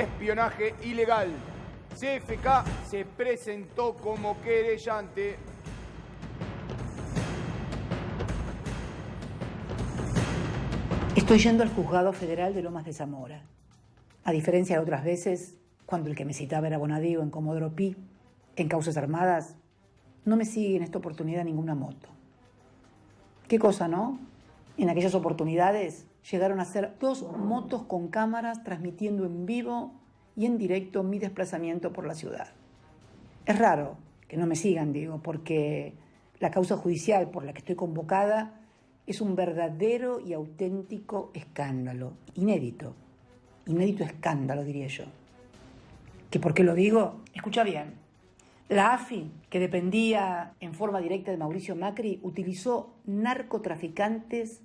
espionaje ilegal. CFK se presentó como querellante. Estoy yendo al Juzgado Federal de Lomas de Zamora. A diferencia de otras veces, cuando el que me citaba era Bonadío en Comodoro Pi, en causas armadas, no me sigue en esta oportunidad ninguna moto. Qué cosa, ¿no? En aquellas oportunidades llegaron a ser 2 motos con cámaras transmitiendo en vivo y en directo mi desplazamiento por la ciudad. Es raro que no me sigan, digo, porque la causa judicial por la que estoy convocada es un verdadero y auténtico escándalo, inédito escándalo, diría yo. ¿Que por qué lo digo? Escucha bien. La AFI, que dependía en forma directa de Mauricio Macri, utilizó narcotraficantes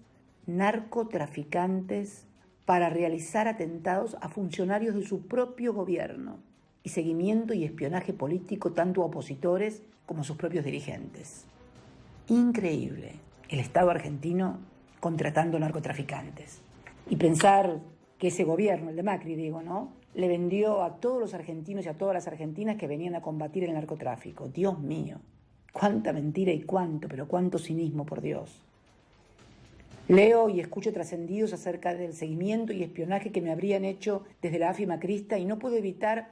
para realizar atentados a funcionarios de su propio gobierno y seguimiento y espionaje político tanto a opositores como a sus propios dirigentes. Increíble. El Estado argentino contratando narcotraficantes. Y pensar que ese gobierno, el de Macri, digo, ¿no?, le vendió a todos los argentinos y a todas las argentinas que venían a combatir el narcotráfico. Dios mío, cuánta mentira y cuánto cinismo, por Dios. Leo y escucho trascendidos acerca del seguimiento y espionaje que me habrían hecho desde la AFI macrista y no puedo evitar,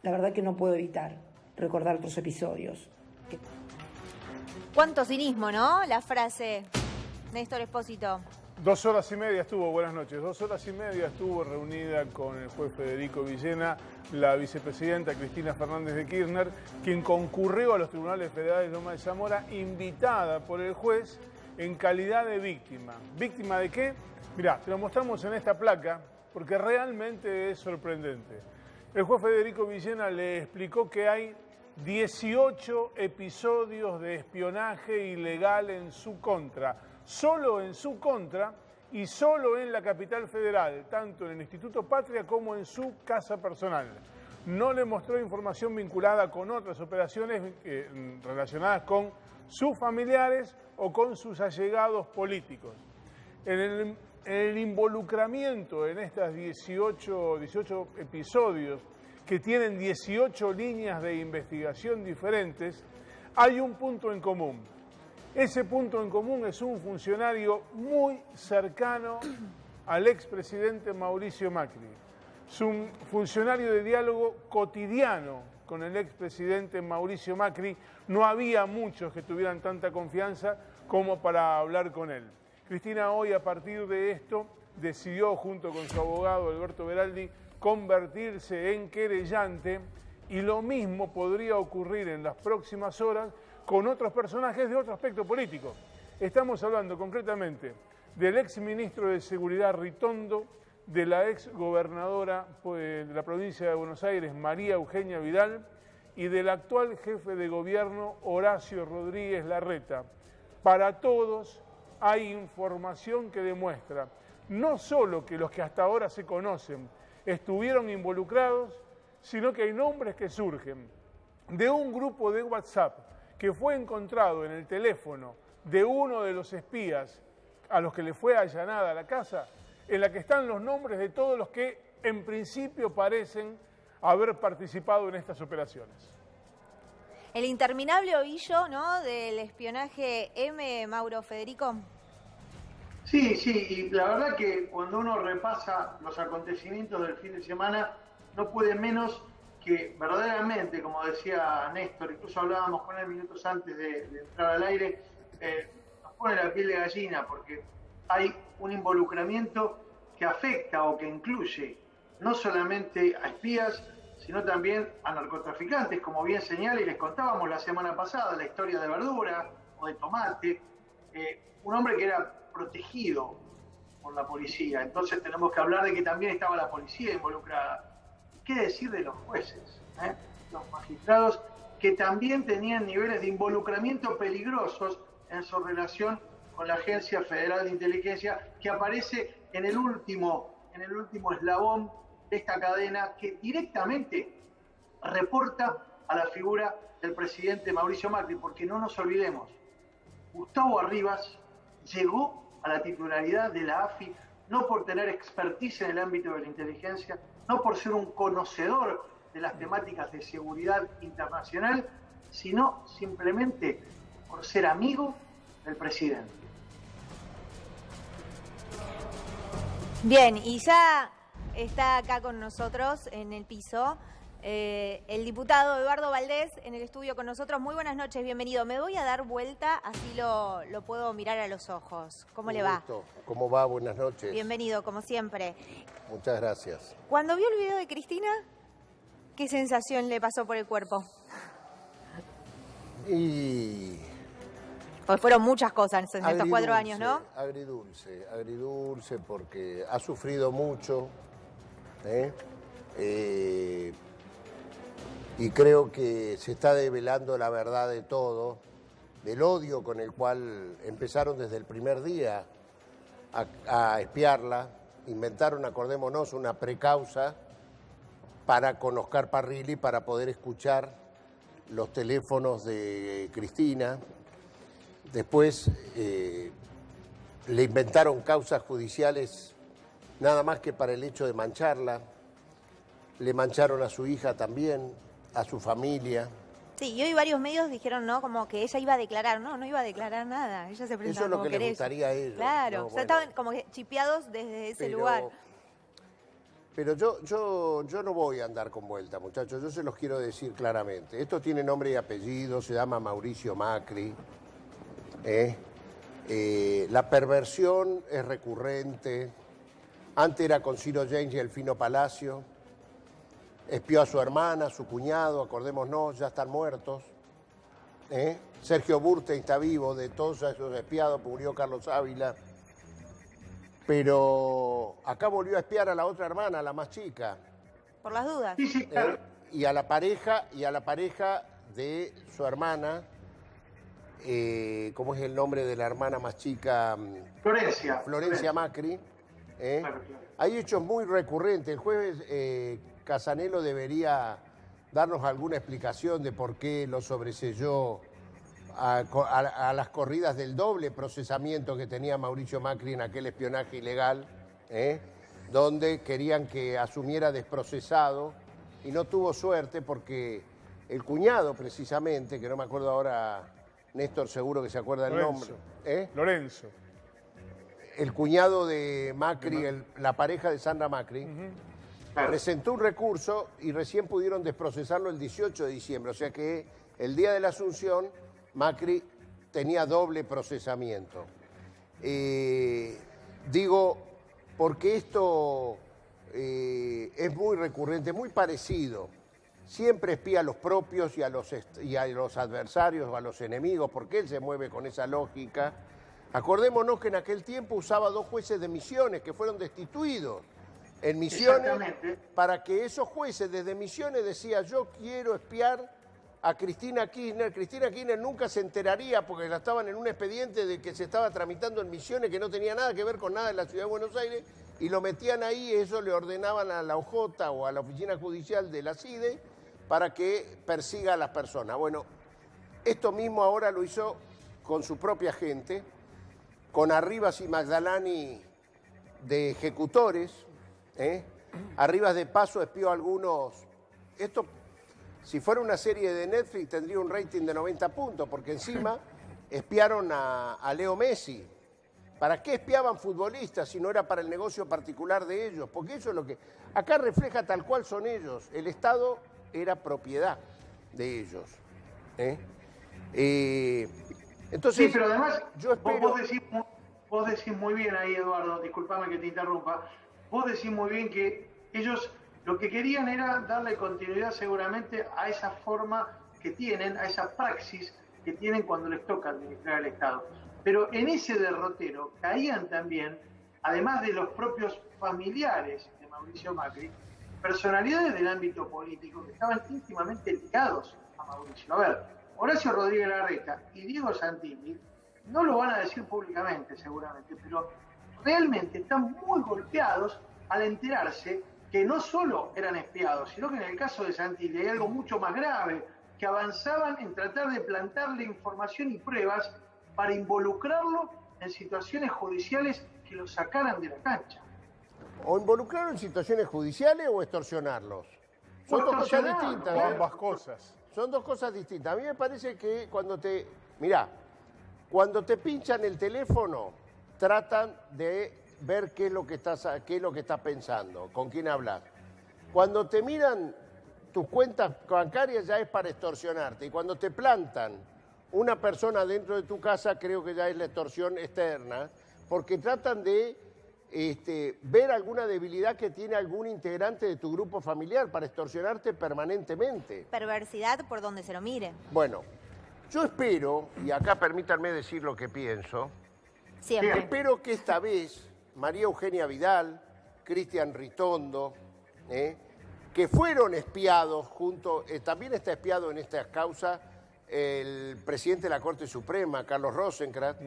la verdad que no puedo evitar, recordar otros episodios. Cuánto cinismo, ¿no? La frase, Néstor Espósito. 2 horas y media estuvo, buenas noches, 2 horas y media estuvo reunida con el juez Federico Villena, la vicepresidenta Cristina Fernández de Kirchner, quien concurrió a los tribunales federales de Lomas de Zamora, invitada por el juez en calidad de víctima. ¿Víctima de qué? Mirá, te lo mostramos en esta placa porque realmente es sorprendente. El juez Federico Villena le explicó que hay 18 episodios de espionaje ilegal en su contra, solo en su contra y solo en la capital federal, tanto en el Instituto Patria como en su casa personal. No le mostró información vinculada con otras operaciones relacionadas con sus familiares o con sus allegados políticos. En el involucramiento en estas 18 episodios, que tienen 18 líneas de investigación diferentes, hay un punto en común. Ese punto en común es un funcionario muy cercano al expresidente Mauricio Macri. Es un funcionario de diálogo cotidiano con el expresidente Mauricio Macri. No había muchos que tuvieran tanta confianza como para hablar con él. Cristina hoy, a partir de esto, decidió, junto con su abogado Alberto Beraldi, convertirse en querellante, y lo mismo podría ocurrir en las próximas horas con otros personajes de otro aspecto político. Estamos hablando concretamente del exministro de Seguridad Ritondo, de la exgobernadora de la provincia de Buenos Aires, María Eugenia Vidal, y del actual jefe de gobierno, Horacio Rodríguez Larreta. Para todos hay información que demuestra no solo que los que hasta ahora se conocen estuvieron involucrados, sino que hay nombres que surgen de un grupo de WhatsApp que fue encontrado en el teléfono de uno de los espías a los que le fue allanada la casa, en la que están los nombres de todos los que en principio parecen haber participado en estas operaciones. El interminable ovillo, ¿no?, del espionaje M, Mauro Federico. Sí, y la verdad que cuando uno repasa los acontecimientos del fin de semana, no puede menos que verdaderamente, como decía Néstor, incluso hablábamos con él minutos antes de entrar al aire, nos pone la piel de gallina porque hay un involucramiento que afecta o que incluye no solamente a espías, sino también a narcotraficantes, como bien señala y les contábamos la semana pasada, la historia de Verdura o de Tomate, un hombre que era protegido por la policía. Entonces tenemos que hablar de que también estaba la policía involucrada. ¿Qué decir de los jueces? Los magistrados que también tenían niveles de involucramiento peligrosos en su relación con la Agencia Federal de Inteligencia, que aparece en el último eslabón de esta cadena, que directamente reporta a la figura del presidente Mauricio Macri, porque no nos olvidemos, Gustavo Arribas llegó a la titularidad de la AFI no por tener expertise en el ámbito de la inteligencia, no por ser un conocedor de las temáticas de seguridad internacional, sino simplemente por ser amigo del presidente. Bien, y ya está acá con nosotros en el piso el diputado Eduardo Valdés en el estudio con nosotros. Muy buenas noches, bienvenido. Me voy a dar vuelta, así lo puedo mirar a los ojos. ¿Cómo le va? ¿Cómo va? Buenas noches. Bienvenido, como siempre. Muchas gracias. Cuando vio el video de Cristina, ¿qué sensación le pasó por el cuerpo? Pues fueron muchas cosas en estos 4 años, ¿no? Agridulce, porque ha sufrido mucho, y creo que se está develando la verdad de todo, del odio con el cual empezaron desde el primer día a espiarla, inventaron, acordémonos, una precausa con Oscar Parrilli para poder escuchar los teléfonos de Cristina. Después le inventaron causas judiciales nada más que para el hecho de mancharla. Le mancharon a su hija también, a su familia. Sí, y hoy varios medios dijeron, ¿no? Como que ella iba a declarar. No iba a declarar nada. Ella se presentaba. Eso es lo que le gustaría a ellos. Claro, ¿no? o sea, estaban como que chipeados desde ese lugar. Pero yo no voy a andar con vuelta, muchachos. Yo se los quiero decir claramente. Esto tiene nombre y apellido, se llama Mauricio Macri. La perversión es recurrente. Antes era con Ciro James y Elfino Palacio. Espió a su hermana, a su cuñado, acordémonos, ya están muertos. Sergio Burstein está vivo, de todos esos espiados murió Carlos Ávila. Pero acá volvió a espiar a la otra hermana, a la más chica. Por las dudas. Sí, claro. Y a la pareja de su hermana, ¿cómo es el nombre de la hermana más chica? Florencia Macri. Claro. Hay hechos muy recurrentes. El jueves Casanelo debería darnos alguna explicación de por qué lo sobreselló a las corridas del doble procesamiento que tenía Mauricio Macri en aquel espionaje ilegal, donde querían que asumiera desprocesado y no tuvo suerte porque el cuñado precisamente, que no me acuerdo ahora, Néstor seguro que se acuerda el nombre. Lorenzo. El cuñado de Macri, la pareja de Sandra Macri, presentó un recurso y recién pudieron desprocesarlo el 18 de diciembre, o sea que el día de la Asunción Macri tenía doble procesamiento. Digo, porque esto es muy recurrente, muy parecido. Siempre espía a los propios y a los adversarios o a los enemigos, porque él se mueve con esa lógica. Acordémonos que en aquel tiempo usaba 2 jueces de Misiones que fueron destituidos en Misiones para que esos jueces desde Misiones decían yo quiero espiar a Cristina Kirchner. Cristina Kirchner nunca se enteraría porque la estaban en un expediente de que se estaba tramitando en Misiones que no tenía nada que ver con nada en la Ciudad de Buenos Aires y lo metían ahí y eso le ordenaban a la OJ o a la Oficina Judicial de la CIDE para que persiga a las personas. Bueno, esto mismo ahora lo hizo con su propia gente, con Arribas y Magdalani de ejecutores. Arribas de paso espió a algunos. Esto, si fuera una serie de Netflix, tendría un rating de 90 puntos, porque encima espiaron a Leo Messi. ¿Para qué espiaban futbolistas si no era para el negocio particular de ellos? Porque eso es lo que... Acá refleja tal cual son ellos. El Estado era propiedad de ellos. Entonces, sí, pero además, yo espero... vos decís muy bien ahí, Eduardo, disculpame que te interrumpa, vos decís muy bien que ellos lo que querían era darle continuidad seguramente a esa forma que tienen, a esa praxis que tienen cuando les toca administrar el Estado. Pero en ese derrotero caían también, además de los propios familiares de Mauricio Macri, personalidades del ámbito político que estaban íntimamente ligados a Mauricio. A ver, Horacio Rodríguez Larreta y Diego Santilli no lo van a decir públicamente seguramente, pero realmente están muy golpeados al enterarse que no solo eran espiados, sino que en el caso de Santilli hay algo mucho más grave, que avanzaban en tratar de plantarle información y pruebas para involucrarlo en situaciones judiciales que lo sacaran de la cancha. O involucrarlos en situaciones judiciales o extorsionarlos. Son dos cosas distintas. O ambas cosas. Son dos cosas distintas. A mí me parece que cuando te... Mirá, cuando te pinchan el teléfono, tratan de ver qué es lo que estás pensando, con quién hablas. Cuando te miran tus cuentas bancarias ya es para extorsionarte. Y cuando te plantan una persona dentro de tu casa, creo que ya es la extorsión externa, porque tratan de ver alguna debilidad que tiene algún integrante de tu grupo familiar para extorsionarte permanentemente. Perversidad por donde se lo mire. Bueno, yo espero, y acá permítanme decir lo que pienso, Siempre. espero que esta vez María Eugenia Vidal, Cristian Ritondo, que fueron espiados también está espiado en esta causa el presidente de la Corte Suprema, Carlos Rosenkrantz.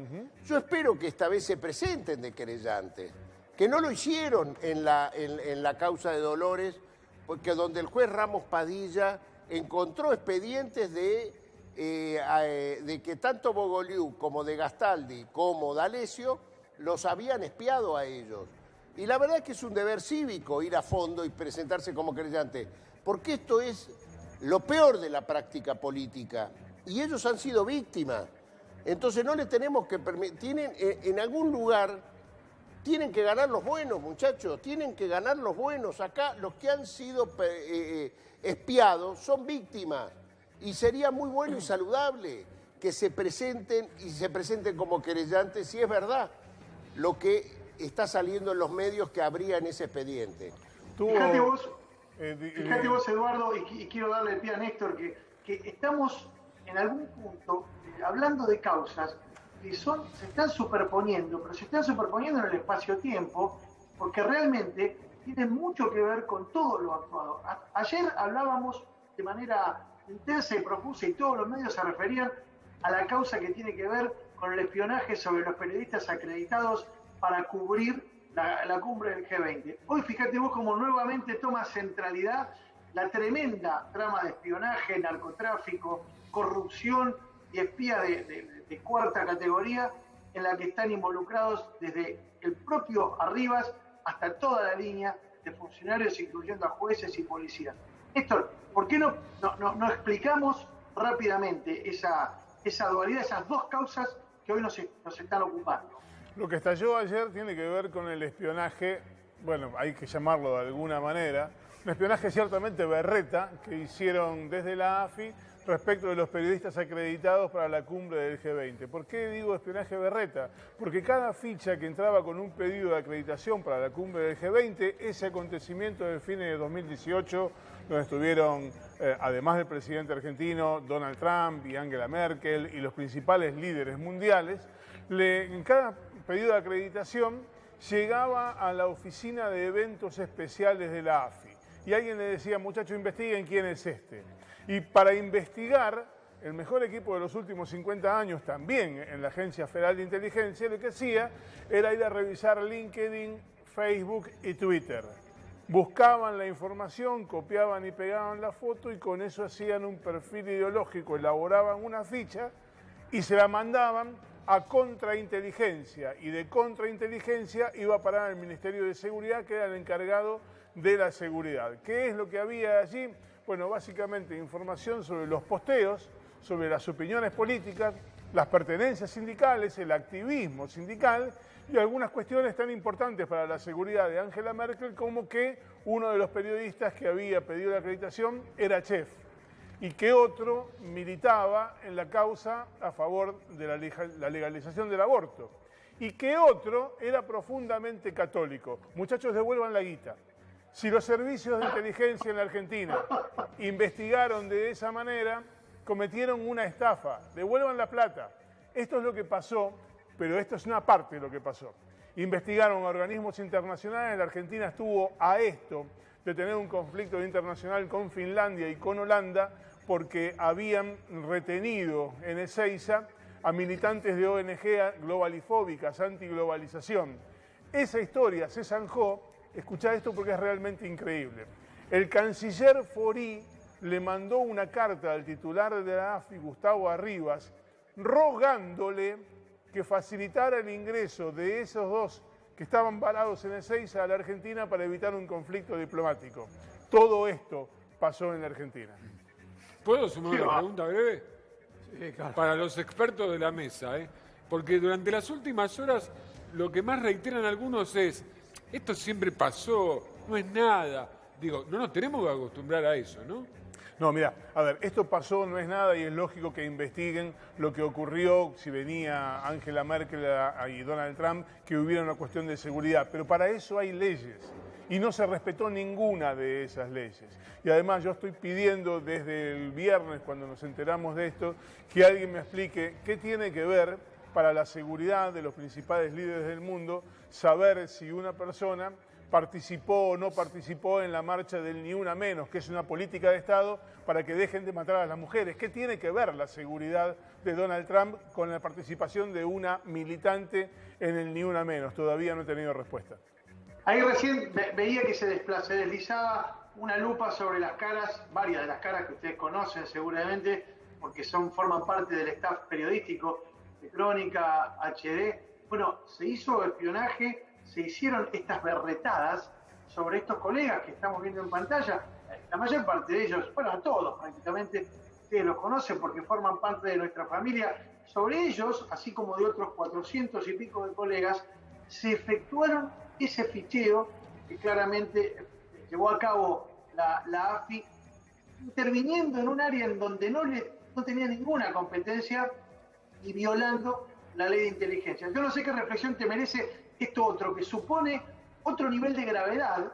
Yo espero que esta vez se presenten de querellantes, que no lo hicieron en la causa de Dolores, porque donde el juez Ramos Padilla encontró expedientes de que tanto Bogoliu como de Gastaldi como D'Alessio los habían espiado a ellos. Y la verdad es que es un deber cívico ir a fondo y presentarse como querellante, porque esto es lo peor de la práctica política. Y ellos han sido víctimas. Entonces no le tenemos que permitir, en algún lugar, tienen que ganar los buenos, muchachos, tienen que ganar los buenos. Acá los que han sido espiados son víctimas. Y sería muy bueno y saludable que se presenten como querellantes si es verdad lo que está saliendo en los medios que habría en ese expediente. Fíjate vos, Eduardo, y quiero darle el pie a Néstor, que estamos en algún punto hablando de causas que se están superponiendo, pero se están superponiendo en el espacio-tiempo, porque realmente tienen mucho que ver con todo lo actuado. Ayer hablábamos de manera intensa y profusa, y todos los medios se referían a la causa que tiene que ver con el espionaje sobre los periodistas acreditados para cubrir la cumbre del G20. Hoy fíjate vos cómo nuevamente toma centralidad la tremenda trama de espionaje, narcotráfico, corrupción y espía de cuarta categoría en la que están involucrados desde el propio Arribas hasta toda la línea de funcionarios, incluyendo a jueces y policías. Néstor, ¿por qué no explicamos rápidamente esa dualidad, esas dos causas que hoy nos están ocupando? Lo que estalló ayer tiene que ver con el espionaje, bueno, hay que llamarlo de alguna manera, un espionaje ciertamente berreta que hicieron desde la AFI respecto de los periodistas acreditados para la cumbre del G20. ¿Por qué digo espionaje berreta? Porque cada ficha que entraba con un pedido de acreditación para la cumbre del G20, ese acontecimiento del fin de 2018, donde estuvieron, además del presidente argentino, Donald Trump y Angela Merkel y los principales líderes mundiales, en cada pedido de acreditación llegaba a la oficina de eventos especiales de la AFI. Y alguien le decía, muchachos, investiguen quién es este. Y para investigar, el mejor equipo de los últimos 50 años, también en la Agencia Federal de Inteligencia, lo que hacía era ir a revisar LinkedIn, Facebook y Twitter. Buscaban la información, copiaban y pegaban la foto y con eso hacían un perfil ideológico, elaboraban una ficha y se la mandaban a contrainteligencia. Y de contrainteligencia iba a parar al Ministerio de Seguridad, que era el encargado de la seguridad. ¿Qué es lo que había allí? Bueno, básicamente información sobre los posteos, sobre las opiniones políticas, las pertenencias sindicales, el activismo sindical y algunas cuestiones tan importantes para la seguridad de Angela Merkel como que uno de los periodistas que había pedido la acreditación era chef y que otro militaba en la causa a favor de la legalización del aborto y que otro era profundamente católico. Muchachos, devuelvan la guita. Si los servicios de inteligencia en la Argentina investigaron de esa manera, cometieron una estafa, devuelvan la plata. Esto es lo que pasó, pero esto es una parte de lo que pasó. Investigaron organismos internacionales, la Argentina estuvo a esto de tener un conflicto internacional con Finlandia y con Holanda porque habían retenido en Ezeiza a militantes de ONG globalifóbicas, antiglobalización. Esa historia se zanjó. Escuchá esto porque es realmente increíble. El canciller Forí le mandó una carta al titular de la AFI, Gustavo Arribas, rogándole que facilitara el ingreso de esos dos que estaban varados en Ezeiza a la Argentina para evitar un conflicto diplomático. Todo esto pasó en la Argentina. ¿Puedo sumar una pregunta breve? Sí, claro. Para los expertos de la mesa, porque durante las últimas horas lo que más reiteran algunos es, esto siempre pasó, no es nada. Digo, no nos tenemos que acostumbrar a eso, ¿no? No, mira, a ver, esto pasó, no es nada y es lógico que investiguen lo que ocurrió si venía Angela Merkel y Donald Trump, que hubiera una cuestión de seguridad. Pero para eso hay leyes y no se respetó ninguna de esas leyes. Y además yo estoy pidiendo desde el viernes, cuando nos enteramos de esto, que alguien me explique qué tiene que ver para la seguridad de los principales líderes del mundo saber si una persona participó o no participó en la marcha del Ni Una Menos, que es una política de Estado para que dejen de matar a las mujeres. ¿Qué tiene que ver la seguridad de Donald Trump con la participación de una militante en el Ni Una Menos? Todavía no he tenido respuesta. Ahí recién veía que se deslizaba una lupa sobre las caras, varias de las caras que ustedes conocen seguramente, porque forman parte del staff periodístico de Crónica HD. Bueno, se hizo espionaje, se hicieron estas berretadas sobre estos colegas que estamos viendo en pantalla. La mayor parte de ellos, bueno, a todos prácticamente, ustedes los conocen porque forman parte de nuestra familia. Sobre ellos, así como de otros 400 y pico de colegas, se efectuaron ese ficheo que claramente llevó a cabo la AFI, interviniendo en un área en donde no tenía ninguna competencia y violando la ley de inteligencia. Yo no sé qué reflexión te merece esto otro, que supone otro nivel de gravedad,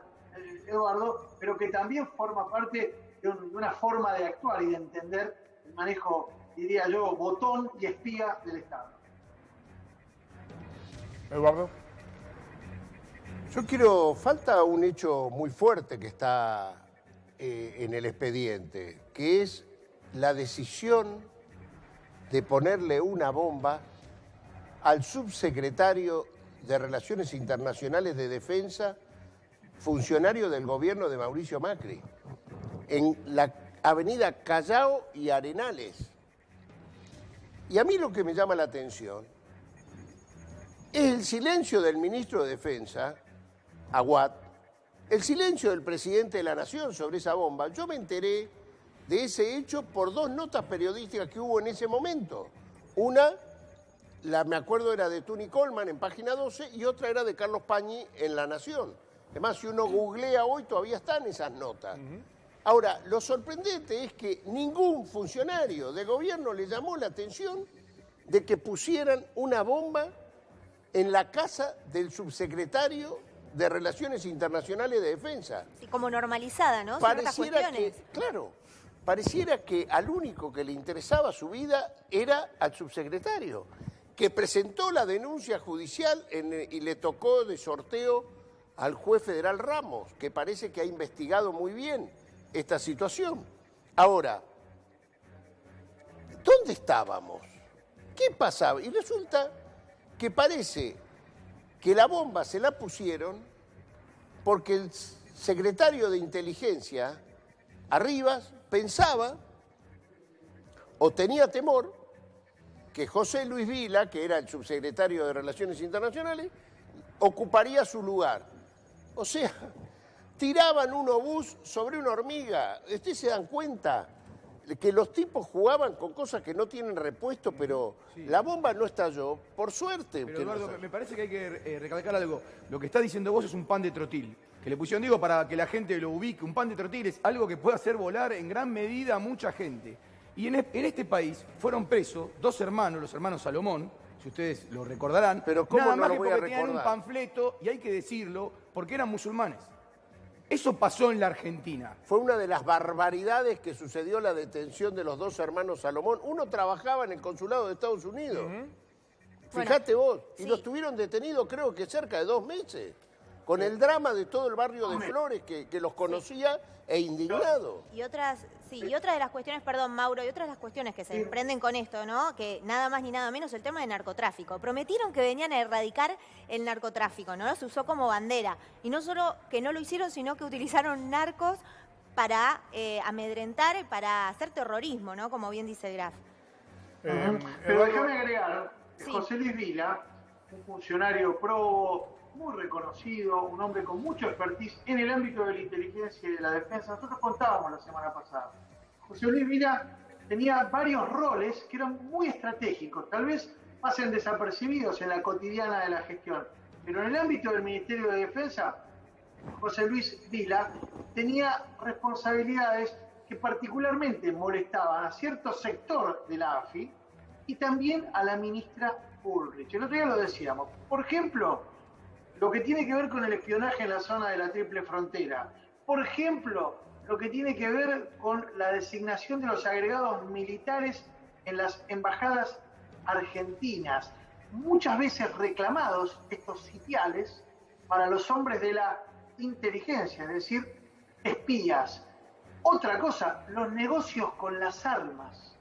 Eduardo, pero que también forma parte de una forma de actuar y de entender el manejo, diría yo, botón y espía del Estado. Eduardo. Falta un hecho muy fuerte que está en el expediente, que es la decisión de ponerle una bomba al subsecretario de Relaciones Internacionales de Defensa, funcionario del gobierno de Mauricio Macri, en la avenida Callao y Arenales. Y a mí lo que me llama la atención es el silencio del ministro de Defensa, Aguad, el silencio del presidente de la Nación sobre esa bomba. Yo me enteré de ese hecho por dos notas periodísticas que hubo en ese momento. Una, me acuerdo, era de Tuni Coleman en Página 12 y otra era de Carlos Pañi en La Nación. Además, si uno googlea hoy, todavía están esas notas. Ahora, lo sorprendente es que ningún funcionario de gobierno le llamó la atención de que pusieran una bomba en la casa del subsecretario de Relaciones Internacionales de Defensa. Sí, como normalizada, ¿no? Ciertas cuestiones. Pareciera que al único que le interesaba su vida era al subsecretario, que presentó la denuncia judicial y le tocó de sorteo al juez federal Ramos, que parece que ha investigado muy bien esta situación. Ahora, ¿dónde estábamos? ¿Qué pasaba? Y resulta que parece que la bomba se la pusieron porque el secretario de Inteligencia, Arribas, pensaba o tenía temor que José Luis Vila, que era el subsecretario de Relaciones Internacionales, ocuparía su lugar. O sea, tiraban un obús sobre una hormiga. ¿Ustedes se dan cuenta que los tipos jugaban con cosas que no tienen repuesto, pero sí, la bomba no estalló, por suerte? Pero Eduardo, me parece que hay que recalcar algo. Lo que está diciendo vos es un pan de trotil, que le pusieron, digo, para que la gente lo ubique. Un pan de trotil es algo que puede hacer volar en gran medida a mucha gente. Y en este país fueron presos dos hermanos, los hermanos Salomón, si ustedes lo recordarán, pero ¿cómo nada no más lo que voy a porque tenían recordar? Un panfleto, y hay que decirlo, porque eran musulmanes. Eso pasó en la Argentina. Fue una de las barbaridades que sucedió la detención de los dos hermanos Salomón. Uno trabajaba en el consulado de Estados Unidos. Fíjate vos. Y los tuvieron detenidos creo que cerca de 2 meses. Con el drama de todo el barrio de Flores que los conocía e indignado. Y otras de las cuestiones, perdón, Mauro, y otras de las cuestiones que se desprenden con esto, ¿no? Que nada más ni nada menos el tema de narcotráfico. Prometieron que venían a erradicar el narcotráfico, ¿no? Se usó como bandera. Y no solo que no lo hicieron, sino que utilizaron narcos para amedrentar y para hacer terrorismo, ¿no? Como bien dice Graf. Pero déjame agregar, José Luis Vila, un funcionario pro muy reconocido, un hombre con mucho expertise en el ámbito de la inteligencia y de la defensa. Nosotros contábamos la semana pasada. José Luis Vila tenía varios roles que eran muy estratégicos, tal vez pasen desapercibidos en la cotidiana de la gestión, pero en el ámbito del Ministerio de Defensa, José Luis Vila tenía responsabilidades que particularmente molestaban a cierto sector de la AFI y también a la ministra Bullrich. El otro día lo decíamos. Por ejemplo, lo que tiene que ver con el espionaje en la zona de la Triple Frontera. Por ejemplo, lo que tiene que ver con la designación de los agregados militares en las embajadas argentinas. Muchas veces reclamados estos sitiales para los hombres de la inteligencia, es decir, espías. Otra cosa, los negocios con las armas.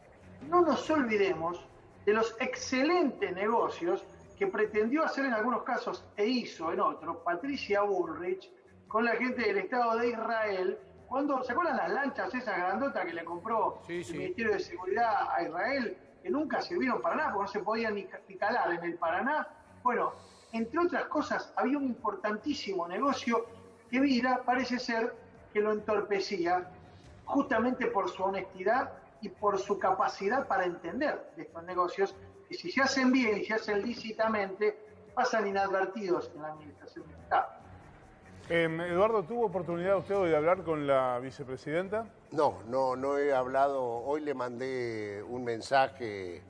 No nos olvidemos de los excelentes negocios que pretendió hacer en algunos casos e hizo en otros Patricia Bullrich con la gente del Estado de Israel, cuando, ¿se acuerdan las lanchas esas grandotas que le compró el Ministerio de Seguridad a Israel, que nunca sirvieron para nada, porque no se podían ni calar en el Paraná? Bueno, entre otras cosas, había un importantísimo negocio que Vila parece ser que lo entorpecía justamente por su honestidad y por su capacidad para entender de estos negocios, que si se hacen bien y se hacen lícitamente, pasan inadvertidos en la administración del Estado. Eduardo, ¿tuvo oportunidad usted hoy de hablar con la vicepresidenta? No he hablado. Hoy le mandé un mensaje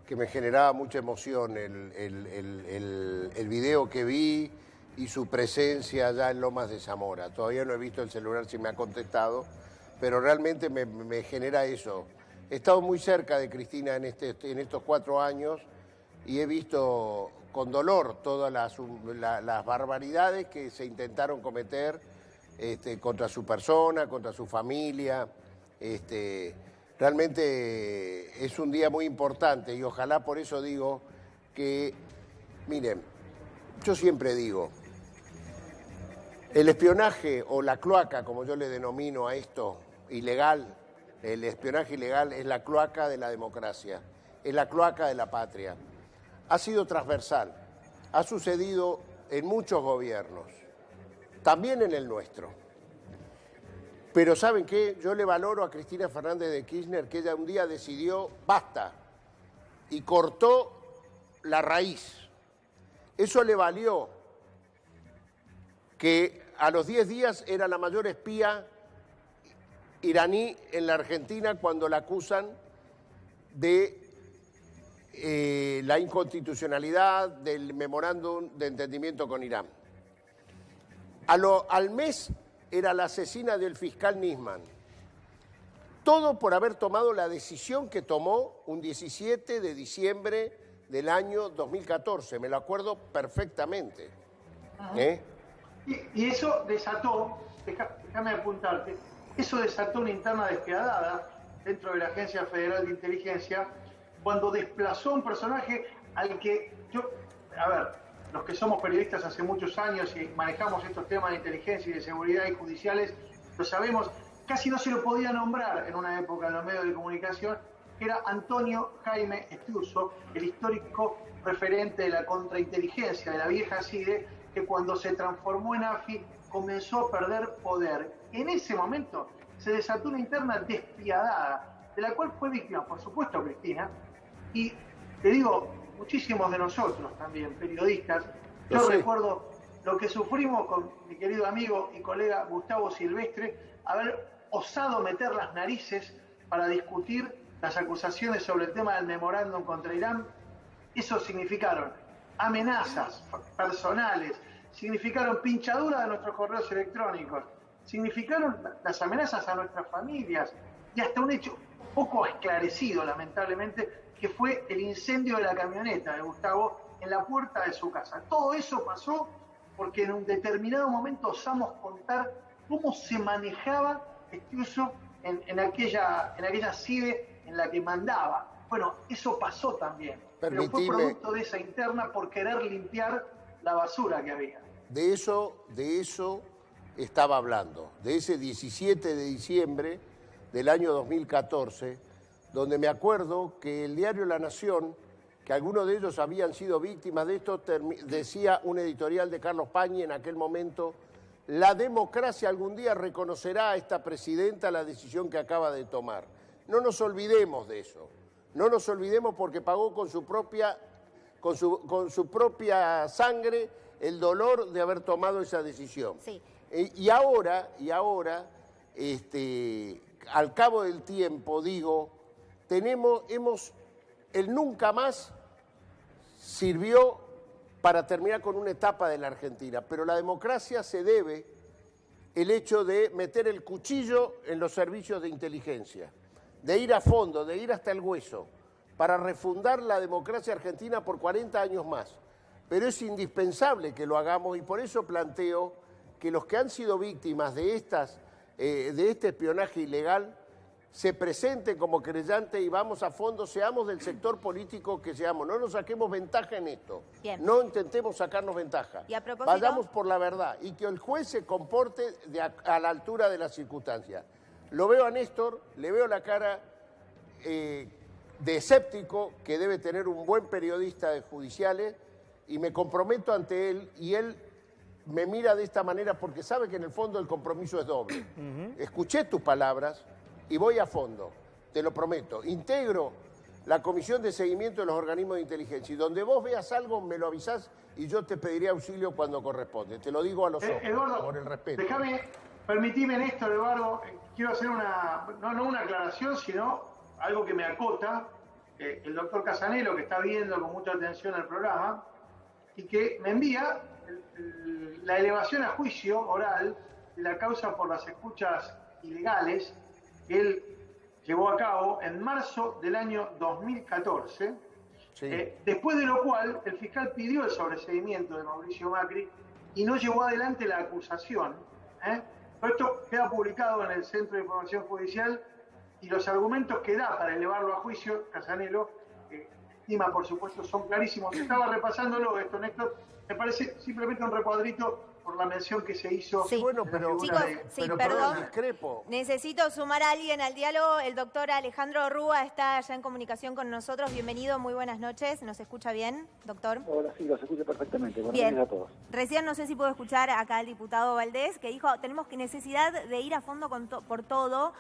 que me generaba mucha emoción, el video que vi y su presencia allá en Lomas de Zamora. Todavía no he visto el celular si me ha contestado, pero realmente me genera eso. He estado muy cerca de Cristina en estos 4 años y he visto con dolor todas las barbaridades que se intentaron cometer contra su persona, contra su familia. Realmente es un día muy importante y ojalá por eso digo que, miren, yo siempre digo, el espionaje o la cloaca, como yo le denomino a esto, ilegal, el espionaje ilegal es la cloaca de la democracia, es la cloaca de la patria. Ha sido transversal, ha sucedido en muchos gobiernos, también en el nuestro. Pero ¿saben qué? Yo le valoro a Cristina Fernández de Kirchner que ella un día decidió basta y cortó la raíz. Eso le valió que a los 10 días era la mayor espía iraní en la Argentina cuando la acusan de la inconstitucionalidad del memorándum de entendimiento con Irán. Al mes era la asesina del fiscal Nisman. Todo por haber tomado la decisión que tomó un 17 de diciembre del año 2014. Me lo acuerdo perfectamente. Y eso desató, déjame apuntarte, eso desató una interna despiadada dentro de la Agencia Federal de Inteligencia cuando desplazó a un personaje al que los que somos periodistas hace muchos años y manejamos estos temas de inteligencia y de seguridad y judiciales, lo sabemos, casi no se lo podía nombrar en una época en los medios de comunicación, que era Antonio Jaime Estiuso, el histórico referente de la contrainteligencia de la vieja CIDE, que cuando se transformó en AFI comenzó a perder poder. En ese momento se desató una interna despiadada, de la cual fue víctima, por supuesto, Cristina, y te digo, muchísimos de nosotros también, periodistas. Yo recuerdo lo que sufrimos con mi querido amigo y colega Gustavo Silvestre, haber osado meter las narices para discutir las acusaciones sobre el tema del memorándum contra Irán. Eso significaron amenazas personales, significaron pinchadura de nuestros correos electrónicos, significaron las amenazas a nuestras familias y hasta un hecho poco esclarecido, lamentablemente, que fue el incendio de la camioneta de Gustavo en la puerta de su casa. Todo eso pasó porque en un determinado momento osamos contar cómo se manejaba Estiuso en aquella CIDE en la que mandaba. Bueno, eso pasó también, pero fue producto de esa interna por querer limpiar la basura que había. De eso estaba hablando, de ese 17 de diciembre del año 2014, donde me acuerdo que el diario La Nación que algunos de ellos habían sido víctimas de esto, decía un editorial de Carlos Pañi en aquel momento: la democracia algún día reconocerá a esta presidenta la decisión que acaba de tomar. No nos olvidemos de eso, no nos olvidemos, porque pagó con su propia sangre el dolor de haber tomado esa decisión. Sí. Y ahora, al cabo del tiempo, digo, el nunca más sirvió para terminar con una etapa de la Argentina, pero la democracia se debe el hecho de meter el cuchillo en los servicios de inteligencia, de ir a fondo, de ir hasta el hueso, para refundar la democracia argentina por 40 años más. Pero es indispensable que lo hagamos, y por eso planteo que los que han sido víctimas de este espionaje ilegal se presenten como querellantes y vamos a fondo, seamos del sector político que seamos, no nos saquemos ventaja en esto. Bien. No intentemos sacarnos ventaja. Y a propósito, vayamos por la verdad y que el juez se comporte a la altura de las circunstancias. Lo veo a Néstor, le veo la cara de escéptico que debe tener un buen periodista de judiciales, y me comprometo ante él, y él me mira de esta manera porque sabe que en el fondo el compromiso es doble. Escuché tus palabras y voy a fondo, te lo prometo. Integro la comisión de seguimiento de los organismos de inteligencia, y donde vos veas algo me lo avisás y yo te pediré auxilio cuando corresponde. Te lo digo a los ojos, Eduardo, por el respeto. Permitime, Néstor, Eduardo, quiero hacer no una aclaración, sino algo que me acota. El doctor Casanelo, que está viendo con mucha atención el programa, y que me envía la elevación a juicio oral de la causa por las escuchas ilegales que él llevó a cabo en marzo del año 2014, sí. Después de lo cual el fiscal pidió el sobreseimiento de Mauricio Macri y no llevó adelante la acusación. Pero esto queda publicado en el Centro de Información Judicial, y los argumentos que da para elevarlo a juicio Casanelo, estima, por supuesto, son clarísimos. Estaba repasándolo esto, Néstor. Me parece simplemente un recuadrito por la mención que se hizo. Sí. Bueno, pero, chicos, perdón. Discrepo. Necesito sumar a alguien al diálogo. El doctor Alejandro Rúa está ya en comunicación con nosotros. Bienvenido, muy buenas noches. ¿Nos escucha bien, doctor? Hola, sí, los escucho perfectamente. Buenas Bien. noches a todos. Recién no sé si puedo escuchar acá al diputado Valdés, que dijo, tenemos necesidad de ir a fondo por todo,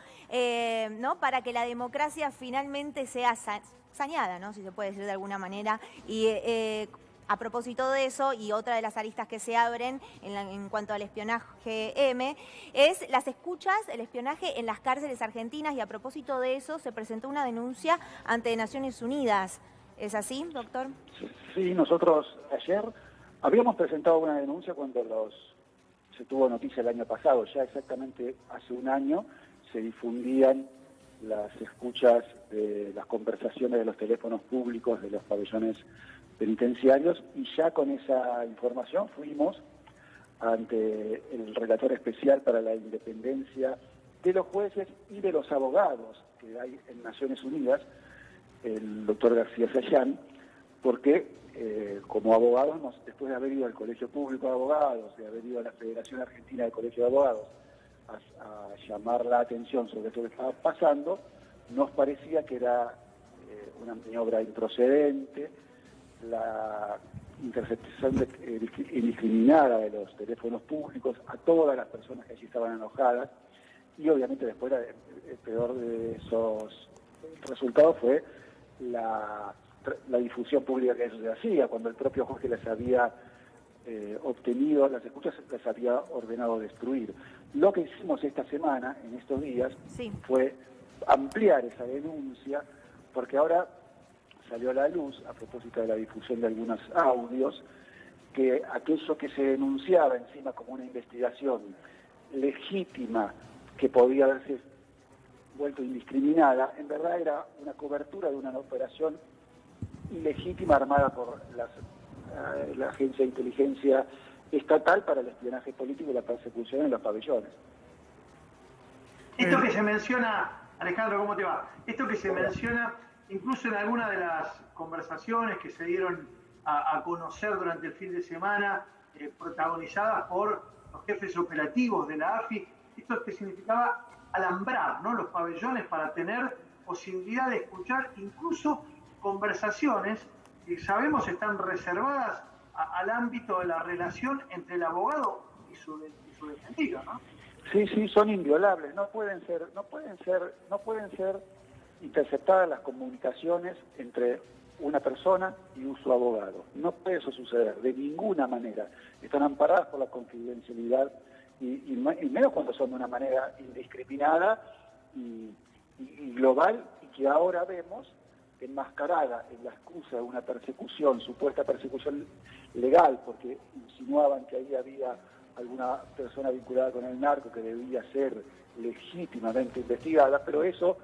¿no? Para que la democracia finalmente sea saneada, ¿no? Si se puede decir de alguna manera. Y a propósito de eso, y otra de las aristas que se abren en cuanto al espionaje es las escuchas, el espionaje en las cárceles argentinas, y a propósito de eso se presentó una denuncia ante Naciones Unidas. ¿Es así, doctor? Sí, nosotros ayer habíamos presentado una denuncia cuando se tuvo noticia el año pasado, ya exactamente hace un año se difundían las escuchas de las conversaciones de los teléfonos públicos de los pabellones penitenciarios, y ya con esa información fuimos ante el relator especial para la independencia de los jueces y de los abogados que hay en Naciones Unidas, el doctor García Sayán, porque como abogados, después de haber ido al Colegio Público de Abogados, de haber ido a la Federación Argentina de Colegio de Abogados a llamar la atención sobre esto que estaba pasando, nos parecía que era una maniobra improcedente, la interceptación indiscriminada de los teléfonos públicos a todas las personas que allí estaban enojadas, y obviamente después el peor de esos resultados fue la difusión pública que eso se hacía, cuando el propio juez que les había obtenido las escuchas les había ordenado destruir. Lo que hicimos esta semana, en estos días, sí, fue ampliar esa denuncia, porque ahora salió a la luz, a propósito de la difusión de algunos audios, que aquello que se denunciaba encima como una investigación legítima que podía haberse vuelto indiscriminada, en verdad era una cobertura de una operación ilegítima armada por la Agencia de Inteligencia Estatal para el espionaje político y la persecución en los pabellones. Esto que se menciona, Alejandro, ¿cómo te va? Esto que se menciona incluso en algunas de las conversaciones que se dieron a conocer durante el fin de semana, protagonizadas por los jefes operativos de la AFI, esto que significaba alambrar, ¿no?, los pabellones para tener posibilidad de escuchar incluso conversaciones sabemos están reservadas al ámbito de la relación entre el abogado y su defendido, ¿no? Sí, son inviolables, no pueden ser interceptadas las comunicaciones entre una persona y su abogado. No puede eso suceder de ninguna manera. Están amparadas por la confidencialidad y menos cuando son de una manera indiscriminada y global, y que ahora vemos enmascarada en la excusa de una persecución, supuesta persecución legal, porque insinuaban que ahí había alguna persona vinculada con el narco que debía ser legítimamente investigada, pero eso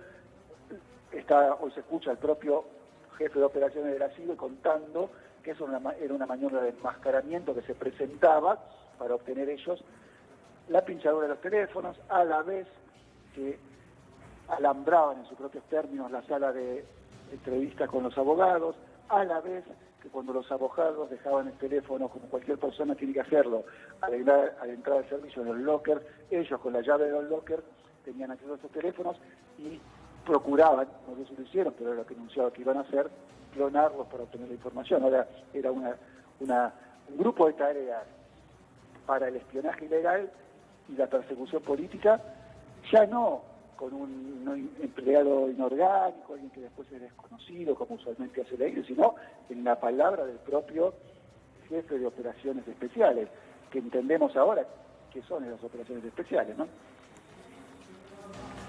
hoy se escucha al propio jefe de operaciones de la CIDE contando que eso era una maniobra de enmascaramiento que se presentaba para obtener ellos la pinchadura de los teléfonos, a la vez que alambraban en sus propios términos la sala de entrevistas con los abogados, a la vez que cuando los abogados dejaban el teléfono, como cualquier persona tiene que hacerlo, al entrar al servicio en el locker, ellos con la llave del locker tenían acceso a esos teléfonos y procuraban, no sé si lo hicieron, pero era lo que anunciaba que iban a hacer, clonarlos para obtener la información. Ahora era un grupo de tareas para el espionaje ilegal y la persecución política, ya no con un empleado inorgánico, alguien que después es desconocido, como usualmente hace la iglesia, sino en la palabra del propio jefe de operaciones especiales, que entendemos ahora que son esas operaciones especiales, ¿no?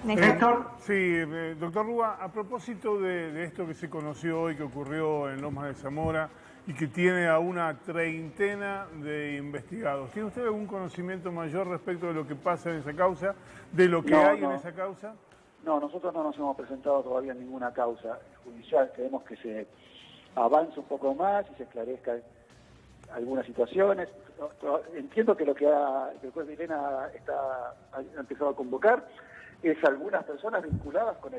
Néstor. Sí, doctor Rúa, a propósito de esto que se conoció hoy, que ocurrió en Lomas de Zamora y que tiene a una treintena de investigados, ¿tiene usted algún conocimiento mayor respecto de lo que pasa en esa causa, de lo que hay en esa causa? No, nosotros no nos hemos presentado todavía en ninguna causa judicial. Queremos que se avance un poco más y se esclarezcan algunas situaciones. Entiendo que que el juez Vilena ha empezado a convocar es algunas personas vinculadas con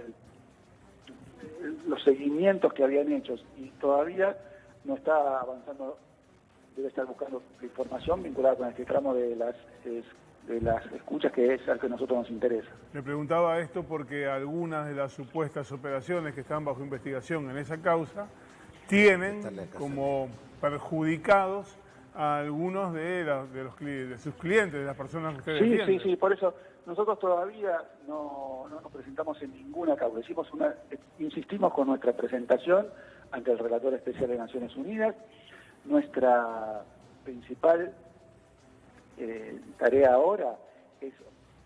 los seguimientos que habían hecho y todavía no está avanzando, debe estar buscando información vinculada con este tramo de las escuchas, que es al que a nosotros nos interesa. Le preguntaba esto porque algunas de las supuestas operaciones que están bajo investigación en esa causa tienen como perjudicados a algunos de sus clientes, de las personas que ustedes defienden. Sí, por eso nosotros todavía no nos presentamos en ninguna causa. Insistimos con nuestra presentación ante el Relator Especial de Naciones Unidas. Nuestra principal tarea ahora es,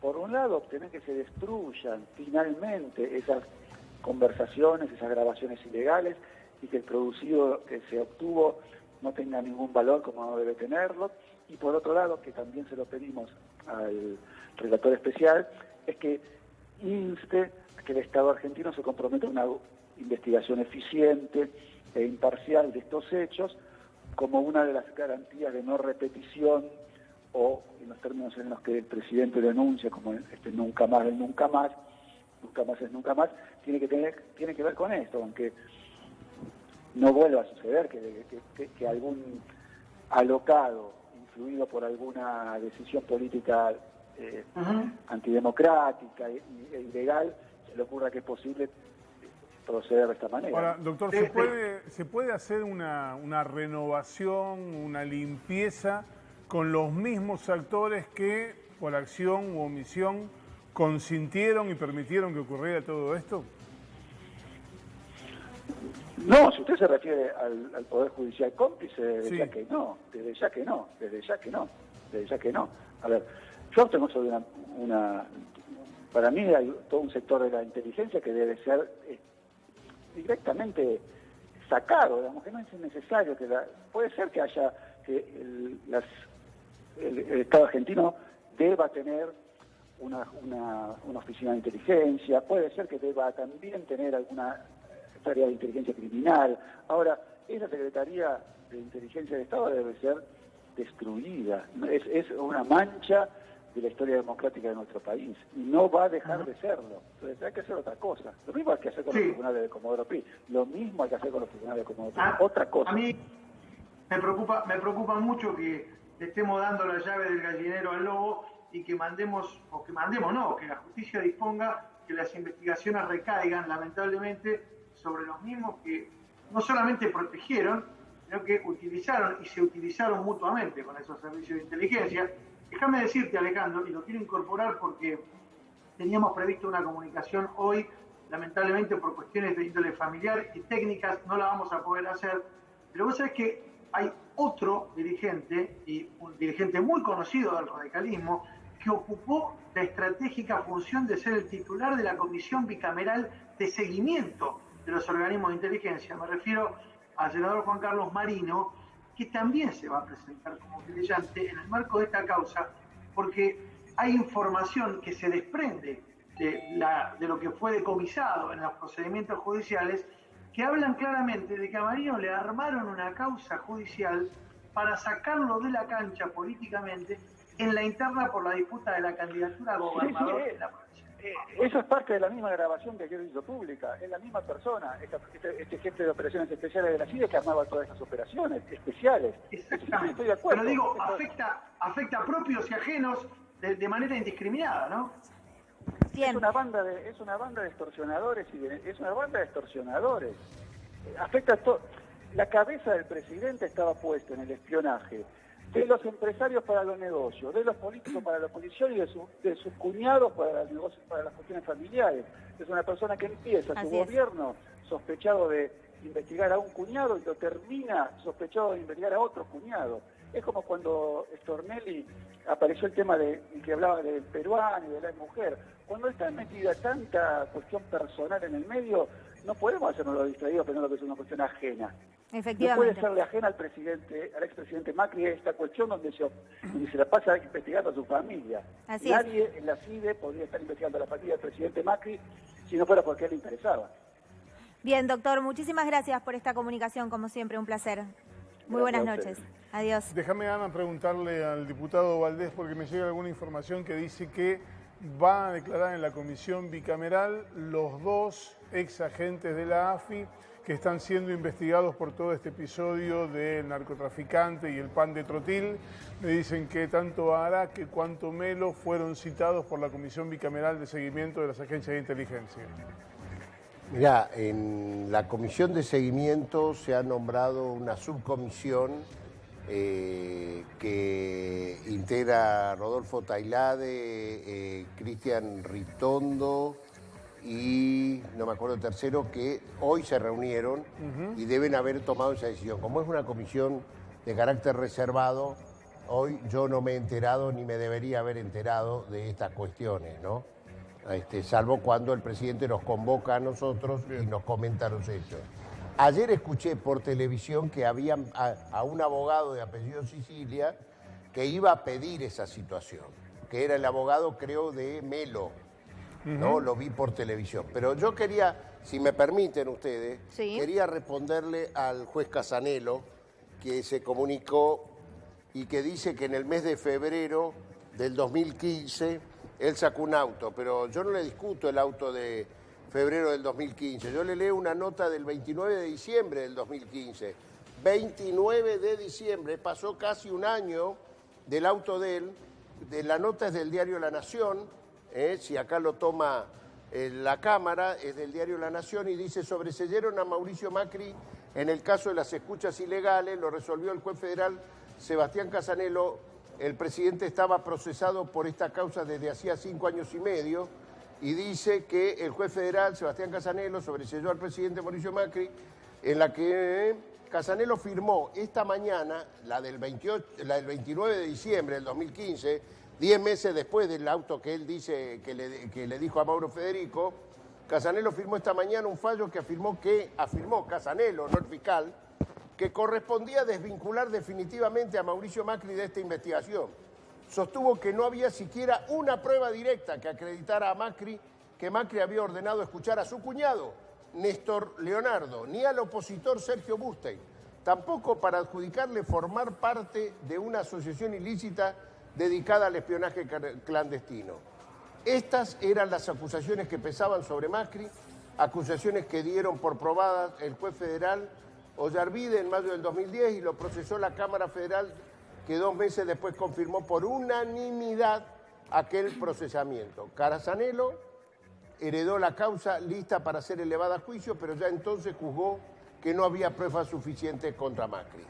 por un lado, obtener que se destruyan finalmente esas conversaciones, esas grabaciones ilegales, y que el producido que se obtuvo no tenga ningún valor como no debe tenerlo. Y por otro lado, que también se lo pedimos al Relator Especial, es que inste a que el Estado argentino se comprometa a una investigación eficiente e imparcial de estos hechos como una de las garantías de no repetición, o en los términos en los que el presidente denuncia, como nunca más es nunca más, tiene que ver con esto, aunque no vuelva a suceder que algún alocado, influido por alguna decisión política antidemocrática e ilegal, se le ocurra que es posible proceder de esta manera. Ahora, doctor, ¿se puede hacer una renovación, una limpieza con los mismos actores que, por acción u omisión, consintieron y permitieron que ocurriera todo esto? No, si usted se refiere al Poder Judicial cómplice, desde ya que no. A ver, yo tengo sobre para mí hay todo un sector de la inteligencia que debe ser directamente sacado, digamos, que no es necesario puede ser que haya el Estado argentino deba tener una oficina de inteligencia, puede ser que deba también tener alguna tarea de inteligencia criminal. Ahora, esa Secretaría de Inteligencia de Estado debe ser destruida. Es una mancha de la historia democrática de nuestro país y no va a dejar de serlo. Entonces hay que hacer otra cosa. Lo mismo hay que hacer con los tribunales de Comodoro Pi. Lo mismo hay que hacer con los tribunales de Comodoro Pi. Otra cosa. A mí me preocupa mucho que le estemos dando la llave del gallinero al lobo y que que la justicia disponga que las investigaciones recaigan, lamentablemente, sobre los mismos que no solamente protegieron, sino que utilizaron y se utilizaron mutuamente con esos servicios de inteligencia. Déjame decirte, Alejandro, y lo quiero incorporar porque teníamos previsto una comunicación hoy, lamentablemente por cuestiones de índole familiar y técnicas no la vamos a poder hacer, pero vos sabés que hay otro dirigente, y un dirigente muy conocido del radicalismo, que ocupó la estratégica función de ser el titular de la Comisión Bicameral de Seguimiento de los Organismos de Inteligencia. Me refiero al senador Juan Carlos Marino, que también se va a presentar como querellante en el marco de esta causa, porque hay información que se desprende de lo que fue decomisado en los procedimientos judiciales, que hablan claramente de que a Marino le armaron una causa judicial para sacarlo de la cancha políticamente en la interna por la disputa de la candidatura a gobernador de la provincia. Eso es parte de la misma grabación que ayer hizo pública. Es la misma persona, este jefe de operaciones especiales de la CIDE que armaba todas estas operaciones especiales. Exactamente. Estoy de acuerdo. Pero digo, afecta a propios y ajenos de manera indiscriminada, ¿no? Bien. Es una banda de extorsionadores Afecta a todo. La cabeza del presidente estaba puesta en el espionaje de los empresarios para los negocios, de los políticos para la oposición y de sus cuñados para los negocios, para las cuestiones familiares. Es una persona que empieza su gobierno sospechado de investigar a un cuñado y lo termina sospechado de investigar a otro cuñado. Es como cuando Stornelli apareció el tema de que hablaba del peruano y de la mujer. Cuando está metida tanta cuestión personal en el medio, no podemos hacernos los distraídos pensando que es una cuestión ajena. Efectivamente. No puede serle ajena al expresidente Macri esta cuestión donde se la pasa investigando a su familia. Nadie en la CIDE podría estar investigando la familia del presidente Macri si no fuera porque a él le interesaba. Bien, doctor, muchísimas gracias por esta comunicación, como siempre, un placer. Muy buenas noches. Adiós. Déjame, Ana, preguntarle al diputado Valdés, porque me llega alguna información que dice que va a declarar en la comisión bicameral los dos ex agentes de la AFI que están siendo investigados por todo este episodio del narcotraficante y el pan de trotil. Me dicen que tanto Araque cuanto Melo fueron citados por la comisión bicameral de seguimiento de las agencias de inteligencia. Mirá, en la comisión de seguimiento se ha nombrado una subcomisión que integra Rodolfo Tailade, Cristian Ritondo y no me acuerdo el tercero, que hoy se reunieron y deben haber tomado esa decisión. Como es una comisión de carácter reservado, hoy yo no me he enterado ni me debería haber enterado de estas cuestiones, ¿no? Salvo cuando el presidente nos convoca a nosotros y nos comenta los hechos. Ayer escuché por televisión que había a un abogado de apellido Sicilia que iba a pedir esa situación, que era el abogado, creo, de Melo, ¿no? Lo vi por televisión. Pero yo quería, si me permiten ustedes, quería responderle al juez Casanelo, que se comunicó y que dice que en el mes de febrero del 2015 él sacó un auto, pero yo no le discuto el auto de febrero del 2015. Yo le leo una nota del 29 de diciembre del 2015. 29 de diciembre, pasó casi un año del auto de él. La nota es del diario La Nación, si acá lo toma la Cámara, es del diario La Nación y dice: sobreseyeron a Mauricio Macri en el caso de las escuchas ilegales, lo resolvió el juez federal Sebastián Casanelo. El presidente estaba procesado por esta causa desde hacía 5 años y medio y dice que el juez federal Sebastián Casanelo sobreseyó al presidente Mauricio Macri, en la que Casanelo firmó esta mañana, la del 29 de diciembre del 2015, 10 meses después del auto que él dice que le dijo a Mauro Federico. Casanelo firmó esta mañana un fallo que afirmó Casanelo, no el fiscal, que correspondía desvincular definitivamente a Mauricio Macri de esta investigación. Sostuvo que no había siquiera una prueba directa que acreditara a Macri que Macri había ordenado escuchar a su cuñado, Néstor Leonardo, ni al opositor Sergio Bustein, tampoco para adjudicarle formar parte de una asociación ilícita dedicada al espionaje clandestino. Estas eran las acusaciones que pesaban sobre Macri, acusaciones que dieron por probadas el juez federal Ollarvide en mayo del 2010 y lo procesó la Cámara Federal, que 2 meses después confirmó por unanimidad aquel procesamiento. Casanelo heredó la causa lista para ser elevada a juicio, pero ya entonces juzgó que no había pruebas suficientes contra Macri.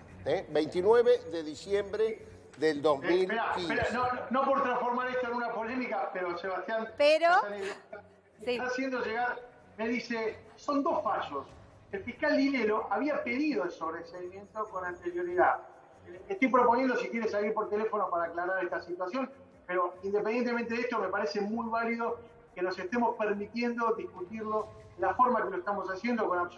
29 de diciembre del 2015. Espera, no por transformar esto en una polémica, pero Sebastián está haciendo llegar, me dice, son 2 fallos. El fiscal Lilelo había pedido el sobreseimiento con anterioridad. Estoy proponiendo, si quiere salir por teléfono para aclarar esta situación, pero independientemente de esto, me parece muy válido que nos estemos permitiendo discutirlo de la forma que lo estamos haciendo con absoluta